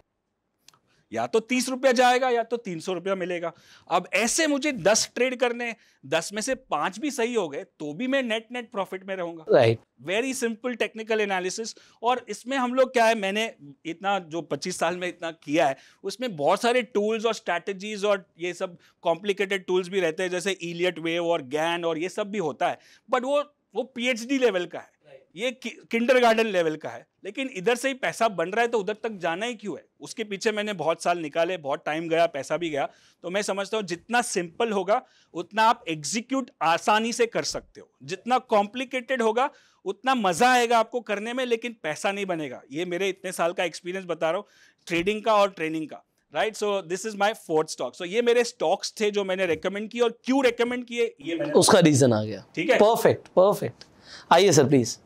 या तो 30 रुपया जाएगा या तो 300 रुपया मिलेगा। अब ऐसे मुझे 10 ट्रेड करने, 10 में से 5 भी सही हो गए तो भी मैं नेट नेट प्रॉफिट में रहूंगा, right. Very simple technical analysis. और इसमें हम लोग क्या है, मैंने इतना जो 25 साल में इतना किया है, उसमें बहुत सारे टूल्स और स्ट्रैटेजीज और ये सब कॉम्प्लिकेटेड टूल्स भी रहते हैं, जैसे इलियट वेव और गैन और ये सब भी होता है, बट वो पीएचडी लेवल का है, ये किंडरगार्टन लेवल का है। लेकिन इधर से ही पैसा बन रहा है तो उधर तक जाना ही क्यों है? उसके पीछे मैंने बहुत साल निकाले, बहुत टाइम गया, पैसा भी गया। तो मैं समझता हूँ जितना सिंपल होगा उतना आप एग्जीक्यूट आसानी से कर सकते हो, जितना कॉम्प्लिकेटेड होगा उतना मजा आएगा आपको करने में, लेकिन पैसा नहीं बनेगा। ये मेरे इतने साल का एक्सपीरियंस बता रहा हूँ, ट्रेडिंग का और ट्रेनिंग का, right. So this is my fourth stock. So ये मेरे स्टॉक्स थे जो मैंने रेकमेंड किए, और क्यों रेकमेंड किए ये मैंने उसका रीजन आ गया। ठीक है, परफेक्ट। आइए सर प्लीज।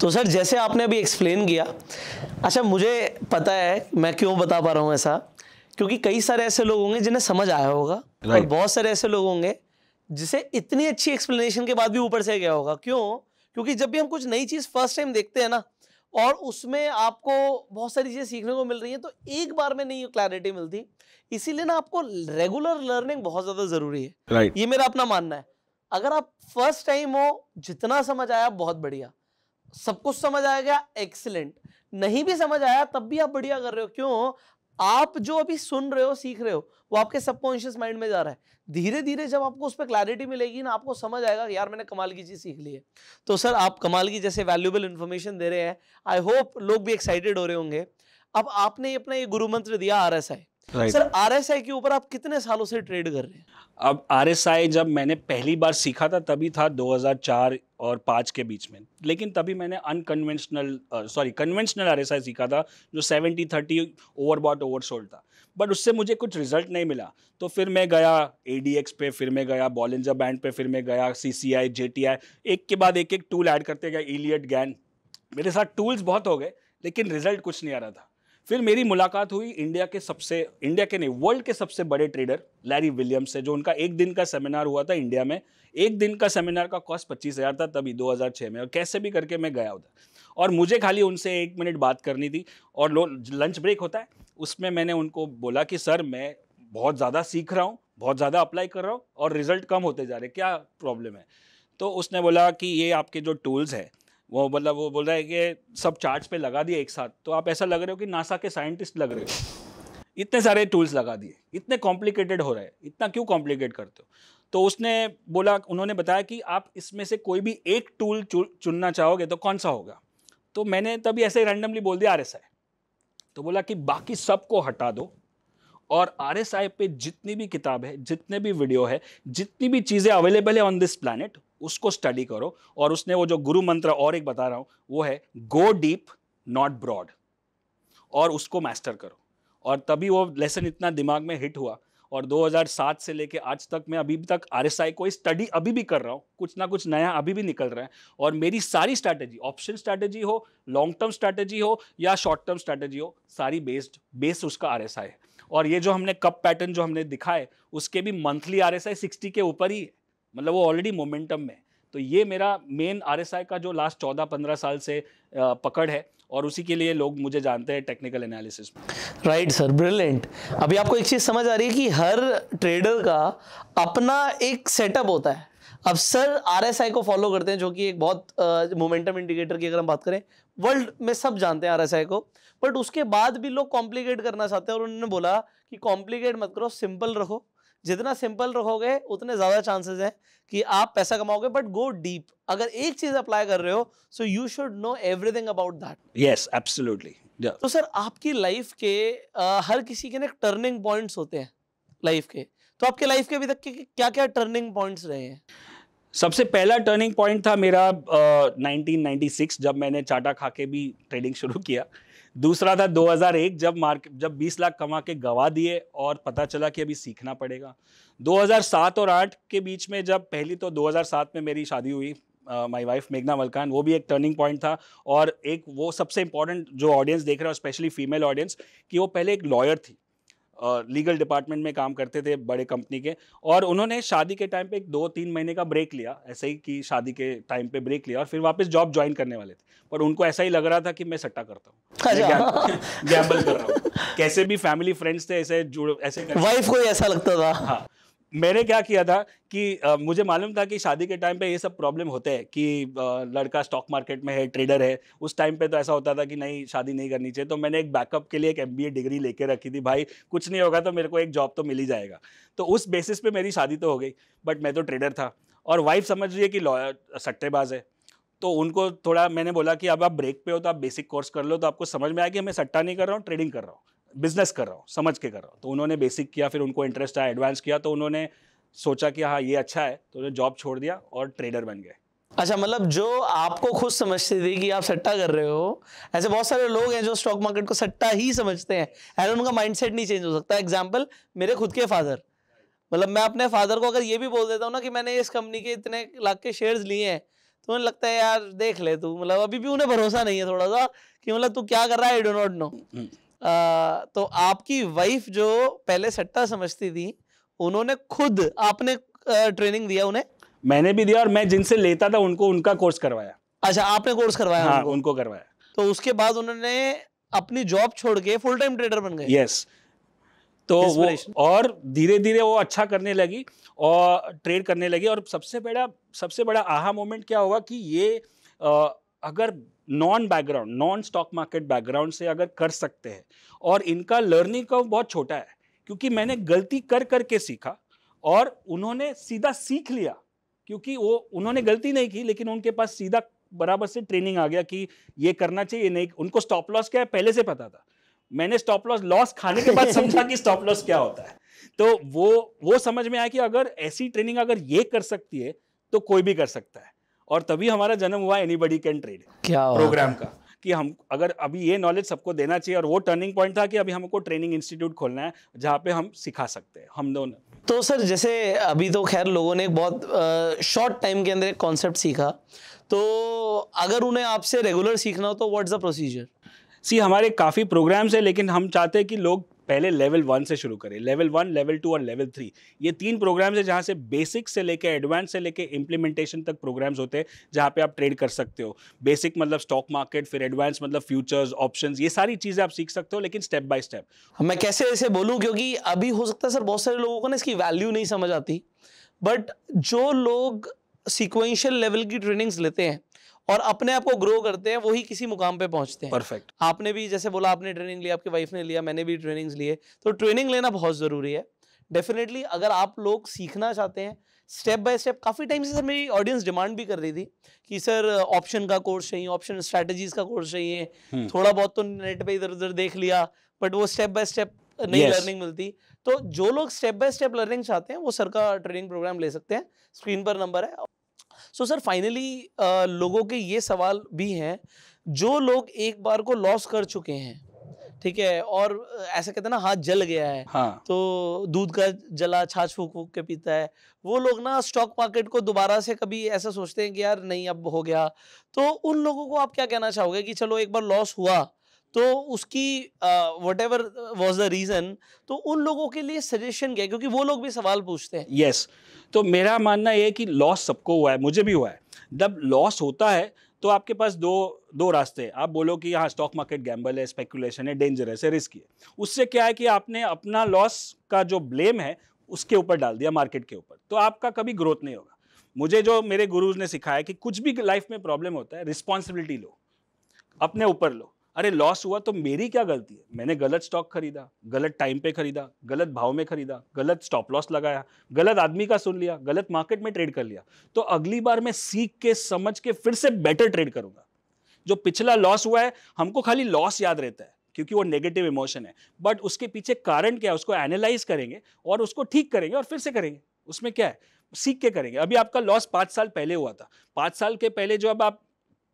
तो सर जैसे आपने अभी एक्सप्लेन किया, अच्छा मुझे पता है मैं क्यों बता पा रहा हूँ ऐसा, क्योंकि कई सारे ऐसे लोग होंगे जिन्हें समझ आया होगा, और बहुत सारे ऐसे लोग होंगे जिसे इतनी अच्छी एक्सप्लेनेशन के बाद भी ऊपर से गया होगा। क्यों? क्योंकि जब भी हम कुछ नई चीज फर्स्ट टाइम देखते हैं ना, और उसमें आपको बहुत सारी चीजें सीखने को मिल रही हैं, तो एक बार में नहीं क्लैरिटी मिलती। इसीलिए ना आपको रेगुलर लर्निंग बहुत ज्यादा जरूरी है, राइट। ये मेरा अपना मानना है। अगर आप फर्स्ट टाइम हो, जितना समझ आया बहुत बढ़िया, सब कुछ समझ आ गया एक्सीलेंट, नहीं भी समझ आया तब भी आप बढ़िया कर रहे हो। क्यों? आप जो अभी सुन रहे हो, सीख रहे हो, वो आपके सबकॉन्शियस माइंड में जा रहा है। धीरे धीरे जब आपको उस पर क्लैरिटी मिलेगी ना, आपको समझ आएगा यार मैंने कमाल की चीज सीख ली है। तो सर आप कमाल की जैसे वैल्यूएबल इंफॉर्मेशन दे रहे हैं, आई होप लोग भी एक्साइटेड हो रहे होंगे। अब आपने अपना ये गुरु मंत्र दिया आरएसआई, सर आरएसआई के ऊपर आप कितने सालों से ट्रेड कर रहे हैं? अब आरएसआई जब मैंने पहली बार सीखा था तभी था 2004 और 5 के बीच में, लेकिन तभी मैंने कन्वेंशनल आरएसआई सीखा था जो 70-30 ओवरबॉट ओवरसोल्ड था, बट उससे मुझे कुछ रिजल्ट नहीं मिला। तो फिर मैं गया एडीएक्स पे, फिर मैं गया बॉलिंजर बैंड पे, फिर मैं गया सीसीआई, जेटीआई, एक के बाद एक टूल ऐड करते गया, इलियट, गैन। मेरे साथ टूल्स बहुत हो गए लेकिन रिजल्ट कुछ नहीं आ रहा था। फिर मेरी मुलाकात हुई इंडिया के नहीं, वर्ल्ड के सबसे बड़े ट्रेडर लैरी विलियम्स से, जो उनका एक दिन का सेमिनार हुआ था इंडिया में। एक दिन का सेमिनार का कॉस्ट 25,000 था तभी 2006 में, और कैसे भी करके मैं गया उधर, और मुझे खाली उनसे 1 मिनट बात करनी थी, और लंच ब्रेक होता है उसमें मैंने उनको बोला कि सर मैं बहुत ज़्यादा सीख रहा हूँ, बहुत ज़्यादा अप्लाई कर रहा हूँ और रिजल्ट कम होते जा रहे, क्या प्रॉब्लम है? तो उसने बोला कि ये आपके जो टूल्स है वो बोल रहा है कि सब चार्ट्स पे लगा दिए एक साथ, तो आप ऐसा लग रहे हो कि नासा के साइंटिस्ट लग रहे हो, इतने सारे टूल्स लगा दिए, इतने कॉम्प्लिकेटेड हो रहे हैं, इतना क्यों कॉम्प्लिकेट करते हो? तो उन्होंने बताया कि आप इसमें से कोई भी एक टूल चुनना चाहोगे तो कौन सा होगा? तो मैंने तभी ऐसे रैंडमली बोल दिया आरएसआई। तो बोला कि बाकी सबको हटा दो और आरएसआई पे जितनी भी किताब है, जितने भी वीडियो है, जितनी भी चीज़ें अवेलेबल है ऑन दिस प्लैनेट, उसको स्टडी करो। और उसने वो जो गुरु मंत्र और एक बता रहा हूँ वो है गो डीप नॉट ब्रॉड, और उसको मास्टर करो। और तभी वो लेसन इतना दिमाग में हिट हुआ, और 2007 से लेके आज तक मैं अभी तक RSI को स्टडी अभी भी कर रहा हूँ, कुछ ना कुछ नया अभी भी निकल रहा है। और मेरी सारी स्ट्रैटेजी, ऑप्शन स्ट्रैटेजी हो, लॉन्ग टर्म स्ट्रैटेजी हो या शॉर्ट टर्म स्ट्रैटेजी हो, सारी बेस उसका RSI है। और ये जो हमने कप पैटर्न जो हमने दिखाए उसके भी मंथली RSI 60 के ऊपर ही है, मतलब वो ऑलरेडी मोमेंटम में। तो ये मेरा मेन RSI का जो लास्ट 14-15 साल से पकड़ है, और उसी के लिए लोग मुझे जानते हैं टेक्निकल एनालिसिस में। Right sir, brilliant. अभी आपको एक चीज समझ आ रही है कि हर ट्रेडर का अपना एक सेटअप होता है। अब सर RSI को फॉलो करते हैं, जो कि एक बहुत मोमेंटम इंडिकेटर की अगर हम बात करें, वर्ल्ड में सब जानते हैं RSI को, बट उसके बाद भी लोग कॉम्प्लिकेट करना चाहते हैं। और उन्होंने बोला कि कॉम्प्लिकेट मत करो, सिंपल रखो। जितना सिंपल रखोगे उतने ज्यादा चांसेस हैं कि आप पैसा कमाओगे, बट गो डीप। अगर एक चीज अप्लाई कर रहे हो, so you should know everything about that. Yes, absolutely. तो सर आपकी लाइफ के हर किसी के ना टर्निंग पॉइंट्स होते हैं लाइफ के, तो आपके लाइफ के अभी तक के क्या क्या टर्निंग पॉइंट्स रहे हैं? सबसे पहला टर्निंग पॉइंट था मेरा 1996, जब मैंने चाटा खा के भी ट्रेडिंग शुरू किया। दूसरा था 2001, जब 20 लाख कमा के गवा दिए और पता चला कि अभी सीखना पड़ेगा। 2007 और 8 के बीच में, जब पहली तो 2007 में मेरी शादी हुई, माय वाइफ मेघना मलकान, वो भी एक टर्निंग पॉइंट था। और एक वो सबसे इंपॉर्टेंट जो ऑडियंस देख रहा है, स्पेशली फीमेल ऑडियंस, कि वो पहले एक लॉयर थी, लीगल डिपार्टमेंट में काम करते थे बड़े कंपनी के, और उन्होंने शादी के टाइम पे एक 2-3 महीने का ब्रेक लिया, ऐसे ही कि शादी के टाइम पे ब्रेक लिया, और फिर वापस जॉब ज्वाइन करने वाले थे। पर उनको ऐसा ही लग रहा था कि मैं सट्टा करता हूँ, गैम्बल कर रहा हूँ। कैसे भी फैमिली फ्रेंड्स थे ऐसे वाइफ को ऐसा लगता था। हाँ, मैंने क्या किया था कि मुझे मालूम था कि शादी के टाइम पे ये सब प्रॉब्लम होते हैं कि लड़का स्टॉक मार्केट में है, ट्रेडर है। उस टाइम पे तो ऐसा होता था कि नहीं, शादी नहीं करनी चाहिए। तो मैंने एक बैकअप के लिए एक MBA डिग्री लेके रखी थी, भाई कुछ नहीं होगा तो मेरे को एक जॉब तो मिल ही जाएगा। तो उस बेसिस पे मेरी शादी तो हो गई, बट मैं तो ट्रेडर था। और वाइफ समझ रही है कि लॉयर सट्टेबाज है, तो उनको थोड़ा मैंने बोला कि अब आप ब्रेक पे हो तो आप बेसिक कोर्स कर लो, तो आपको समझ में आया कि मैं सट्टा नहीं कर रहा हूँ, ट्रेडिंग कर रहा हूँ, बिजनेस कर रहा हूँ, समझ के कर रहा हूँ। तो उन्होंने बेसिक किया, फिर उनको इंटरेस्ट आया, एडवांस किया, तो उन्होंने सोचा कि हाँ ये अच्छा है, तो उन्होंने जॉब छोड़ दिया और ट्रेडर बन गए। अच्छा, मतलब जो आपको खुद समझते थे कि आप सट्टा कर रहे हो, ऐसे बहुत सारे लोग हैं जो स्टॉक मार्केट को सट्टा ही समझते हैं, एंड उनका माइंडसेट नहीं चेंज हो सकता। एग्जांपल, मेरे खुद के फादर, मतलब मैं अपने फादर को अगर ये भी बोल देता हूँ ना कि मैंने इस कंपनी के इतने लाख के शेयर्स लिए हैं, तो उन्हें लगता है यार देख ले तू, मतलब अभी भी उन्हें भरोसा नहीं है थोड़ा सा कि मतलब तू क्या कर रहा है, आई डू नॉट नो। तो आपकी वाइफ जो पहले सट्टा समझती थी, उन्होंने खुद, आपने ट्रेनिंग दिया उन्हें? मैंने भी दिया, और मैं जिनसे लेता था उनको उनका कोर्स करवाया। अच्छा, आपने कोर्स करवाया? हाँ, उनको करवाया। तो उसके बाद उन्होंने अपनी जॉब छोड़ के फुल टाइम ट्रेडर बन गए? यस। तो वो और धीरे धीरे वो अच्छा करने लगी और ट्रेड करने लगी। और सबसे बड़ा आहा मोमेंट क्या हुआ कि ये अगर नॉन स्टॉक मार्केट बैकग्राउंड से अगर कर सकते हैं, और इनका लर्निंग कर्व बहुत छोटा है, क्योंकि मैंने गलती कर करके सीखा और उन्होंने सीधा सीख लिया, क्योंकि वो उन्होंने गलती नहीं की, लेकिन उनके पास सीधा बराबर से ट्रेनिंग आ गया कि ये करना चाहिए, नहीं। उनको स्टॉप लॉस क्या है पहले से पता था, मैंने स्टॉप लॉस खाने के बाद समझा कि स्टॉप लॉस क्या होता है। तो वो समझ में आया कि अगर ऐसी ट्रेनिंग अगर ये कर सकती है तो कोई भी कर सकता है। और तभी हमारा जन्म हुआ एनीबॉडी कैन ट्रेड प्रोग्राम का, कि हम अगर अभी ये नॉलेज सबको देना चाहिए। और वो टर्निंग पॉइंट था कि अभी हमको ट्रेनिंग इंस्टीट्यूट खोलना है जहाँ पे हम सिखा सकते हैं, हम दोनों। तो सर जैसे अभी तो खैर लोगों ने एक बहुत शॉर्ट टाइम के अंदर एक कॉन्सेप्ट सीखा, तो अगर उन्हें आपसे रेगुलर सीखना हो तो व्हाट्स द प्रोसीजर? हमारे काफ़ी प्रोग्राम्स हैं, लेकिन हम चाहते हैं कि लोग पहले लेवल 1 से शुरू करें। लेवल 1, लेवल 2 और लेवल 3, ये 3 प्रोग्राम्स हैं जहाँ से बेसिक से लेके एडवांस से लेके इम्प्लीमेंटेशन तक प्रोग्राम्स होते हैं, जहाँ पे आप ट्रेड कर सकते हो। बेसिक मतलब स्टॉक मार्केट, फिर एडवांस मतलब फ्यूचर्स, ऑप्शंस, ये सारी चीज़ें आप सीख सकते हो, लेकिन स्टेप बाय स्टेप। मैं कैसे ऐसे बोलूँ, क्योंकि अभी हो सकता है सर बहुत सारे लोगों को ना इसकी वैल्यू नहीं समझ आती, बट जो लोग सीक्वेंशियल लेवल की ट्रेनिंग्स लेते हैं और अपने आप को ग्रो करते हैं, वही किसी मुकाम पे पहुंचते हैं। परफेक्ट। आपने भी जैसे बोला, आपने ट्रेनिंग लिया, आपकी वाइफ ने लिया, मैंने भी ट्रेनिंग्स लिए, तो ट्रेनिंग लेना बहुत ज़रूरी है डेफिनेटली। अगर आप लोग सीखना चाहते हैं स्टेप बाय स्टेप, काफ़ी टाइम से सर मेरी ऑडियंस डिमांड भी कर रही थी कि सर ऑप्शन का कोर्स चाहिए, ऑप्शन स्ट्रैटेजीज का कोर्स चाहिए। थोड़ा बहुत तो नेट पे इधर उधर देख लिया, बट वो स्टेप बाय स्टेप नई लर्निंग मिलती। तो जो लोग स्टेप बाय स्टेप लर्निंग चाहते हैं वो सर का ट्रेनिंग प्रोग्राम ले सकते हैं, स्क्रीन पर नंबर है। सो सर फाइनली लोगों के ये सवाल भी हैं, जो लोग एक बार को लॉस कर चुके हैं, ठीक है, और ऐसे कहते हैं ना हाथ जल गया है, हाँ। तो दूध का जला छाछ फूक फूक के पीता है, वो लोग ना स्टॉक मार्केट को दोबारा से कभी ऐसा सोचते हैं कि यार नहीं अब हो गया। तो उन लोगों को आप क्या कहना चाहोगे कि चलो एक बार लॉस हुआ तो उसकी व्हाटएवर वाज द रीजन, तो उन लोगों के लिए सजेशन क्या है, क्योंकि वो लोग भी सवाल पूछते हैं। यस, तो मेरा मानना ये है कि लॉस सबको हुआ है, मुझे भी हुआ है। जब लॉस होता है तो आपके पास दो रास्ते हैं। आप बोलो कि हाँ स्टॉक मार्केट गैम्बल है, स्पेकुलेशन है, डेंजरस है, रिस्की है। उससे क्या है कि आपने अपना लॉस का जो ब्लेम है उसके ऊपर डाल दिया, मार्केट के ऊपर, तो आपका कभी ग्रोथ नहीं होगा। मुझे जो मेरे गुरुज ने सिखाया कि कुछ भी लाइफ में प्रॉब्लम होता है, रिस्पॉन्सिबिलिटी लो, अपने ऊपर लो। अरे लॉस हुआ तो मेरी क्या गलती है, मैंने गलत स्टॉक खरीदा, गलत टाइम पे खरीदा, गलत भाव में खरीदा, गलत स्टॉप लॉस लगाया, गलत आदमी का सुन लिया, गलत मार्केट में ट्रेड कर लिया। तो अगली बार मैं सीख के समझ के फिर से बेटर ट्रेड करूंगा। जो पिछला लॉस हुआ है, हमको खाली लॉस याद रहता है क्योंकि वो नेगेटिव इमोशन है, बट उसके पीछे कारण क्या है उसको एनालाइज करेंगे और उसको ठीक करेंगे और फिर से करेंगे। उसमें क्या है, सीख के करेंगे। अभी आपका लॉस 5 साल पहले हुआ था, 5 साल के पहले जो अब आप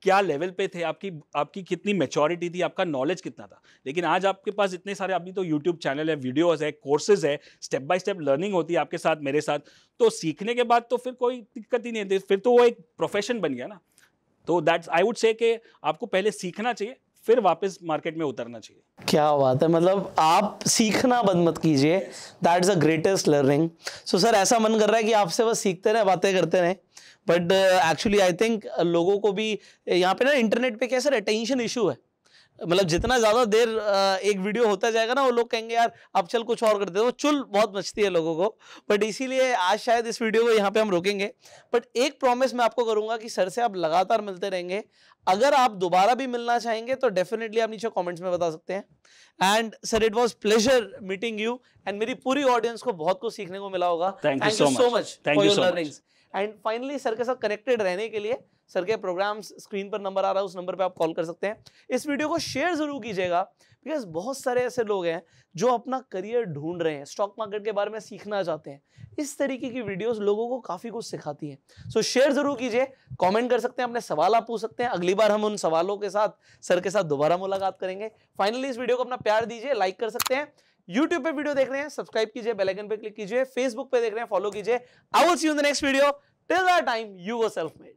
क्या लेवल पे थे, आपकी कितनी मैच्योरिटी थी, आपका नॉलेज कितना था। लेकिन आज आपके पास इतने सारे, अभी तो यूट्यूब चैनल है, वीडियोस है, कोर्सेज है, स्टेप बाय स्टेप लर्निंग होती है आपके साथ, मेरे साथ। तो सीखने के बाद तो फिर कोई दिक्कत ही नहीं है, फिर तो वो एक प्रोफेशन बन गया ना। तो दैट्स आई वुड से कि आपको पहले सीखना चाहिए, फिर वापस मार्केट में उतरना चाहिए। क्या बात है, मतलब आप सीखना बंद मत कीजिए, that is the greatest learning. So sir ऐसा मन कर रहा है कि आपसे बस सीखते रहे, बातें करते रहे, बट एक्चुअली आई थिंक लोगों को भी यहाँ पे ना इंटरनेट पे कैसा अटेंशन इशू है, मतलब जितना ज्यादा देर एक वीडियो होता जाएगा ना, वो लोग कहेंगे यार अब चल कुछ और करते हो, चुल बहुत मचती है लोगों को। बट इसीलिए आज शायद इस वीडियो को यहाँ पे हम रोकेंगे। बट एक प्रॉमिस मैं आपको करूंगा कि सर से आप लगातार मिलते रहेंगे। अगर आप दोबारा भी मिलना चाहेंगे तो डेफिनेटली आप नीचे कमेंट्स में बता सकते हैं। And sir it was pleasure meeting you, and मेरी पूरी ऑडियंस को बहुत कुछ सीखने को मिला होगा। Thank you so much for your learnings. And finally sir के साथ कनेक्टेड रहने के लिए सर के प्रोग्राम्स स्क्रीन पर नंबर आ रहा है, उस नंबर पे आप कॉल कर सकते हैं। इस वीडियो को शेयर जरूर कीजिएगा, बिकॉज बहुत सारे ऐसे लोग हैं जो अपना करियर ढूंढ रहे हैं, स्टॉक मार्केट के बारे में सीखना चाहते हैं। इस तरीके की वीडियोस लोगों को काफी कुछ सिखाती हैं। सो शेयर जरूर कीजिए, कमेंट कर सकते हैं, अपने सवाल आप पूछ सकते हैं। अगली बार हम उन सवालों के साथ सर के साथ दोबारा मुलाकात करेंगे। फाइनली इस वीडियो को अपना प्यार दीजिए, लाइक कर सकते हैं। YouTube पे वीडियो देख रहे हैं, सब्सक्राइब कीजिए, बेल आइकन पे क्लिक कीजिए। Facebook पे देख रहे हैं, फॉलो कीजिए। I will see you in the next video. Till that time, you were self made.